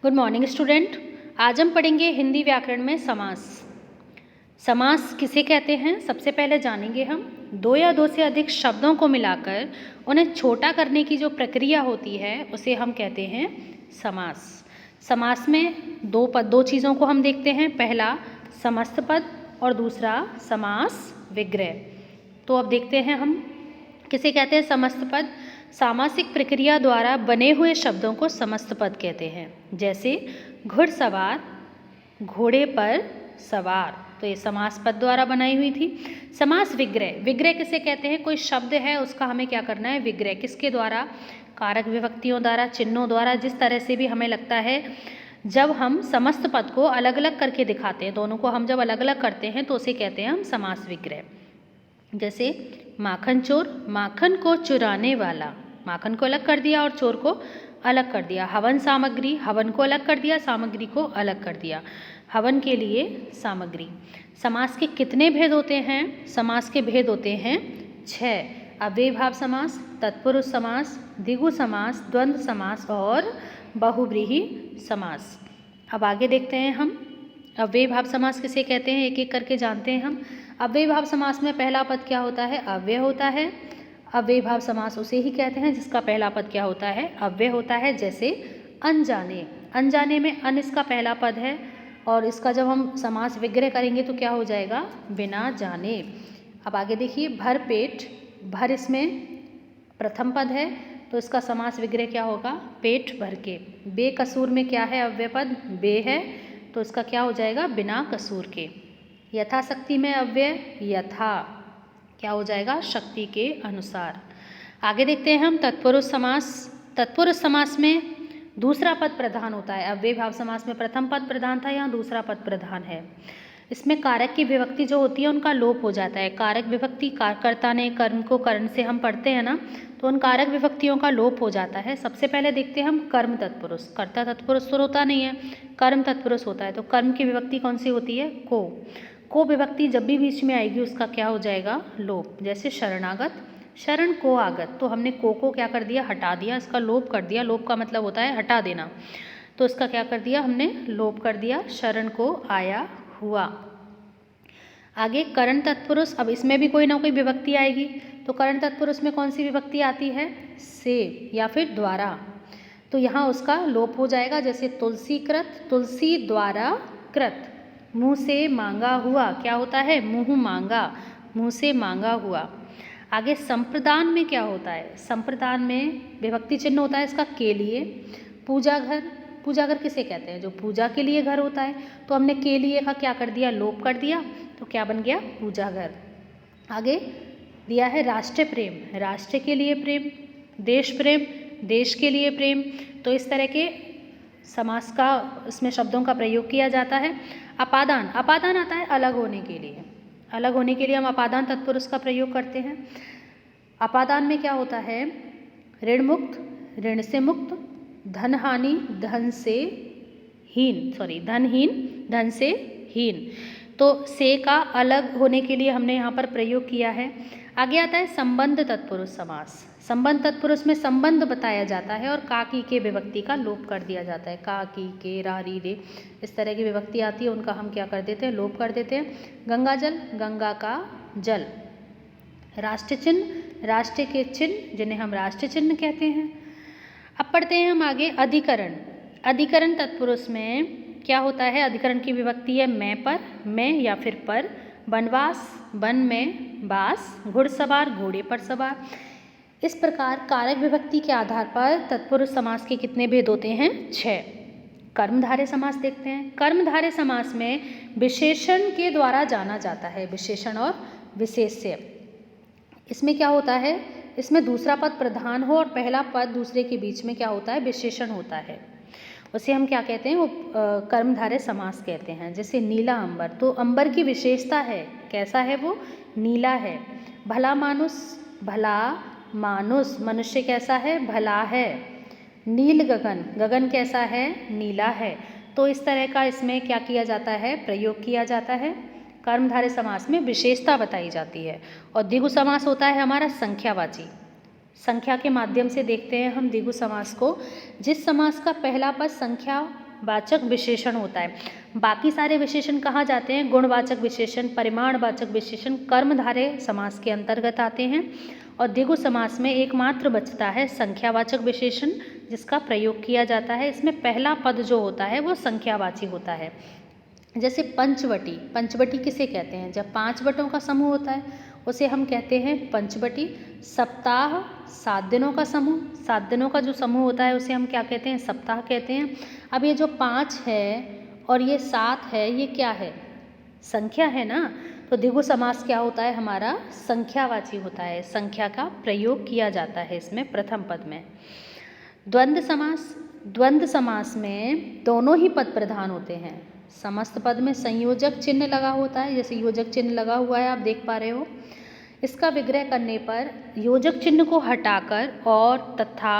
Good morning student. आज हम पढ़ेंगे हिंदी व्याकरण में समास। समास किसे कहते हैं सबसे पहले जानेंगे हम। दो या दो से अधिक शब्दों को मिलाकर उन्हें छोटा करने की जो प्रक्रिया होती है उसे हम कहते हैं समास। समास में दो चीज़ों को हम देखते हैं, पहला समस्त पद और दूसरा समास विग्रह। तो अब देखते हैं हम किसे कहते हैं समस्त पद। सामासिक प्रक्रिया द्वारा बने हुए शब्दों को समस्त पद कहते हैं, जैसे घुड़सवार, घोड़े पर सवार, तो ये समास पद द्वारा बनाई हुई थी। समास विग्रह, विग्रह किसे कहते हैं? कोई शब्द है उसका हमें क्या करना है? विग्रह। किसके द्वारा? कारक विभक्तियों द्वारा, चिन्हों द्वारा, जिस तरह से भी हमें लगता है। जब हम समस्त पद को अलग अलग करके दिखाते हैं, दोनों को हम जब अलग अलग करते हैं तो उसे कहते हैं हम समास विग्रह। जैसे माखन चोर, माखन को चुराने वाला, माखन को अलग कर दिया और चोर को अलग कर दिया। हवन सामग्री, हवन को अलग कर दिया, सामग्री को अलग कर दिया। हवन के लिए सामग्री। समास के कितने भेद होते हैं? समास के भेद होते हैं 6। अव्ययीभाव समास, तत्पुरुष समास, द्विगु समास, द्वंद्व समास और बहुव्रीहि समास। अब आगे देखते हैं हम अव्ययीभाव समास किसे कहते हैं, एक एक करके जानते हैं हम। अव्ययीभाव समास में पहला पद क्या होता है? अव्यय होता है। अव्ययीभाव समास उसे ही कहते हैं जिसका पहला पद क्या होता है? अव्यय होता है। जैसे अनजाने, अनजाने में अन इसका पहला पद है और इसका जब हम समास विग्रह करेंगे तो क्या हो जाएगा? बिना जाने। अब आगे देखिए भरपेट, भर इसमें प्रथम पद है तो इसका समास विग्रह क्या होगा? पेट भर के। बेकसूर में क्या है? अव्यय पद बे है तो इसका क्या हो जाएगा? बिना कसूर के। यथाशक्ति में अव्यय यथा, क्या हो जाएगा? शक्ति के अनुसार। आगे देखते हैं हम तत्पुरुष समास। तत्पुरुष समास में दूसरा पद प्रधान होता है। अव्ययीभाव समास में प्रथम पद प्रधान था, यहाँ दूसरा पद प्रधान है। इसमें कारक की विभक्ति जो होती है उनका लोप हो जाता है। कारक विभक्ति कर्ता ने, कर्म को कर्ण से हम पढ़ते हैं ना, तो उन कारक विभक्तियों का लोप हो जाता है। सबसे पहले देखते हैं हम कर्म तत्पुरुष। कर्ता तत्पुरुष तो होता नहीं है, कर्म तत्पुरुष होता है। तो कर्म की विभक्ति कौन सी होती है? को विभक्ति जब भी बीच में आएगी उसका क्या हो जाएगा? लोप। जैसे शरणागत, शरण को आगत, तो हमने को क्या कर दिया? हटा दिया, इसका लोप कर दिया। लोप का मतलब होता है हटा देना, तो इसका क्या कर दिया? हमने लोप कर दिया। शरण को आया हुआ। आगे करण तत्पुरुष, अब इसमें भी कोई ना कोई विभक्ति आएगी, तो करण तत्पुरुष में कौन सी विभक्ति आती है? से या फिर द्वारा, तो यहाँ उसका लोप हो जाएगा। जैसे तुलसी कृत, तुलसी द्वारा कृत। मुँह से मांगा हुआ, क्या होता है? मुँह मांगा, मुँह से मांगा हुआ। आगे संप्रदान में क्या होता है? संप्रदान में विभक्ति चिन्ह होता है इसका के लिए। पूजा घर, पूजा घर किसे कहते हैं? जो पूजा के लिए घर होता है, तो हमने के लिए का क्या कर दिया? लोप कर दिया, तो क्या बन गया? पूजा घर। आगे दिया है राष्ट्र प्रेम, राष्ट्र के लिए प्रेम। देश प्रेम, देश के लिए प्रेम। तो इस तरह के समास का इसमें शब्दों का प्रयोग किया जाता है। अपादान, अपादान आता है अलग होने के लिए। अलग होने के लिए हम अपादान तत्पुरुष का प्रयोग करते हैं। अपादान में क्या होता है? ऋण मुक्त, ऋण से मुक्त। धन हानि, धन से हीन, धनहीन, धन से हीन। तो से का अलग होने के लिए हमने यहाँ पर प्रयोग किया है। आगे आता है संबंध तत्पुरुष समास। संबंध तत्पुरुष में संबंध बताया जाता है और का की के विभक्ति का लोप कर दिया जाता है। का की के, रा री रे, इस तरह की विभक्ति आती है, उनका हम क्या कर देते हैं? लोप कर देते हैं। गंगा जल, गंगा का जल। राष्ट्र चिन्ह, राष्ट्र के चिन्ह जिन्हें हम राष्ट्र चिन्ह कहते हैं। अब पढ़ते हैं हम आगे अधिकरण। अधिकरण तत्पुरुष में क्या होता है? अधिकरण की विभक्ति है मैं पर, मैं या फिर पर। वनवास, वन में वास। घुड़सवार, घोड़े पर सवार। इस प्रकार कारक विभक्ति के आधार पर तत्पुरुष समास के कितने भेद होते हैं? 6। कर्मधारय समास देखते हैं। कर्मधारय समास में विशेषण के द्वारा जाना जाता है, विशेषण और विशेष्य। इसमें क्या होता है? इसमें दूसरा पद प्रधान हो और पहला पद दूसरे के बीच में क्या होता है? विशेषण होता है। उसे हम क्या कहते हैं? वो कर्मधारय समास कहते हैं। जैसे नीला अंबर, तो अंबर की विशेषता है, कैसा है वो? नीला है। भला मानुष, भला मानुष, मनुष्य कैसा है? भला है। नील गगन, गगन कैसा है? नीला है। तो इस तरह का इसमें क्या किया जाता है? प्रयोग किया जाता है। कर्मधारय समास में विशेषता बताई जाती है। और द्विगु समास होता है हमारा संख्यावाची। संख्या के माध्यम से देखते हैं हम द्विगु समास को। जिस समास का पहला पद संख्या वाचक विशेषण होता है। बाकी सारे विशेषण कहाँ जाते हैं? गुणवाचक विशेषण, परिमाणवाचक विशेषण कर्मधारय समास के अंतर्गत आते हैं। और द्विगु समास में एकमात्र बचता है संख्यावाचक विशेषण, जिसका प्रयोग किया जाता है। इसमें पहला पद जो होता है वो संख्यावाची होता है। जैसे पंचवटी, पंचवटी किसे कहते हैं? जब 5 वटों का समूह होता है उसे हम कहते हैं पंचवटी। सप्ताह 7 दिनों का समूह, 7 दिनों का जो समूह होता है उसे हम क्या कहते हैं? सप्ताह कहते हैं। अब ये जो 5 है और ये 7 है, ये क्या है? संख्या है ना। तो द्विगु समास क्या होता है हमारा? संख्यावाची होता है। संख्या का प्रयोग किया जाता है इसमें प्रथम पद में। द्वंद्व समास, द्वंद्व समास में दोनों ही पद प्रधान होते हैं। समस्त पद में संयोजक चिन्ह लगा होता है, जैसे योजक चिन्ह लगा हुआ है आप देख पा रहे हो। इसका विग्रह करने पर योजक चिन्ह को हटाकर और, तथा,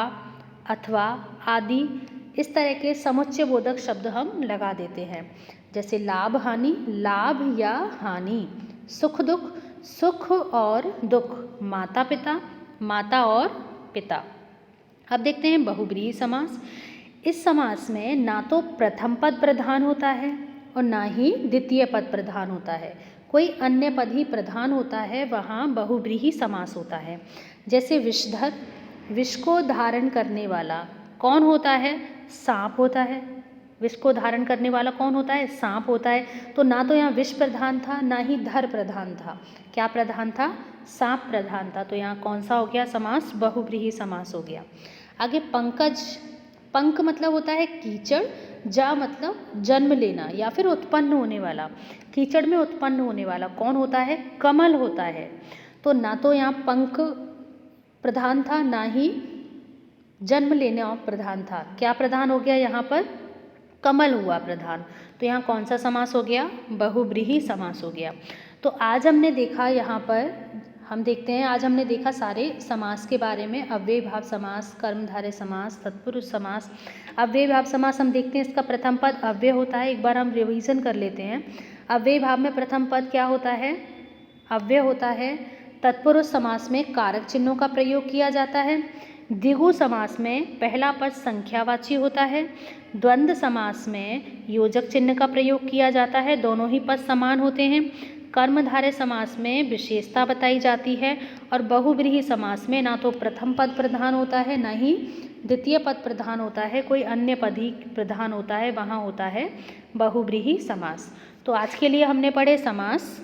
अथवा, आदि इस तरह के समुच्चय बोधक शब्द हम लगा देते हैं। जैसे लाभ हानि, लाभ या हानि। सुख दुख, सुख और दुख। माता पिता, माता और पिता। अब देखते हैं बहुब्रीहि समास। इस समास में ना तो प्रथम पद प्रधान होता है और ना ही द्वितीय पद प्रधान होता है, कोई अन्य पद ही प्रधान होता है, वहाँ बहुब्रीहि समास होता है। जैसे विषधर, विष को धारण करने वाला कौन होता है? सांप होता है। विष को धारण करने वाला कौन होता है? सांप होता है। तो ना तो यहाँ विष प्रधान था, ना ही धर प्रधान था। क्या प्रधान था? सांप प्रधान था। तो यहाँ कौन सा हो गया समास? बहुब्रीहि समास हो गया। आगे पंकज, पंक मतलब होता है कीचड़, जा मतलब जन्म लेना या फिर उत्पन्न होने वाला। कीचड़ में उत्पन्न होने वाला कौन होता है? कमल होता है। तो ना तो यहाँ पंक प्रधान था, ना ही जन्म लेना प्रधान था। क्या प्रधान हो गया यहाँ पर? कमल हुआ प्रधान। तो यहाँ कौन सा समास हो गया? बहुब्रीहि समास हो गया। तो आज हमने देखा, यहाँ पर हम देखते हैं, आज हमने देखा सारे समास के बारे में। अव्ययी भाव समास, कर्मधारय समास, तत्पुरुष समास। अव्ययी भाव समास हम देखते हैं, इसका प्रथम पद अव्यय होता है। एक बार हम रिवीजन कर लेते हैं। अव्ययी भाव में प्रथम पद क्या होता है? अव्यय होता है। तत्पुरुष समास में कारक चिन्हों का प्रयोग किया जाता है। द्विगु समास में पहला पद संख्यावाची होता है। द्वंद्व समास में योजक चिन्ह का प्रयोग किया जाता है, दोनों ही पद समान होते हैं। कर्मधारय समास में विशेषता बताई जाती है। और बहुब्रीहि समास में ना तो प्रथम पद प्रधान होता है, ना ही द्वितीय पद प्रधान होता है, कोई अन्य पद ही प्रधान होता है, वहाँ होता है बहुब्रीहि समास। तो आज के लिए हमने पढ़े समास।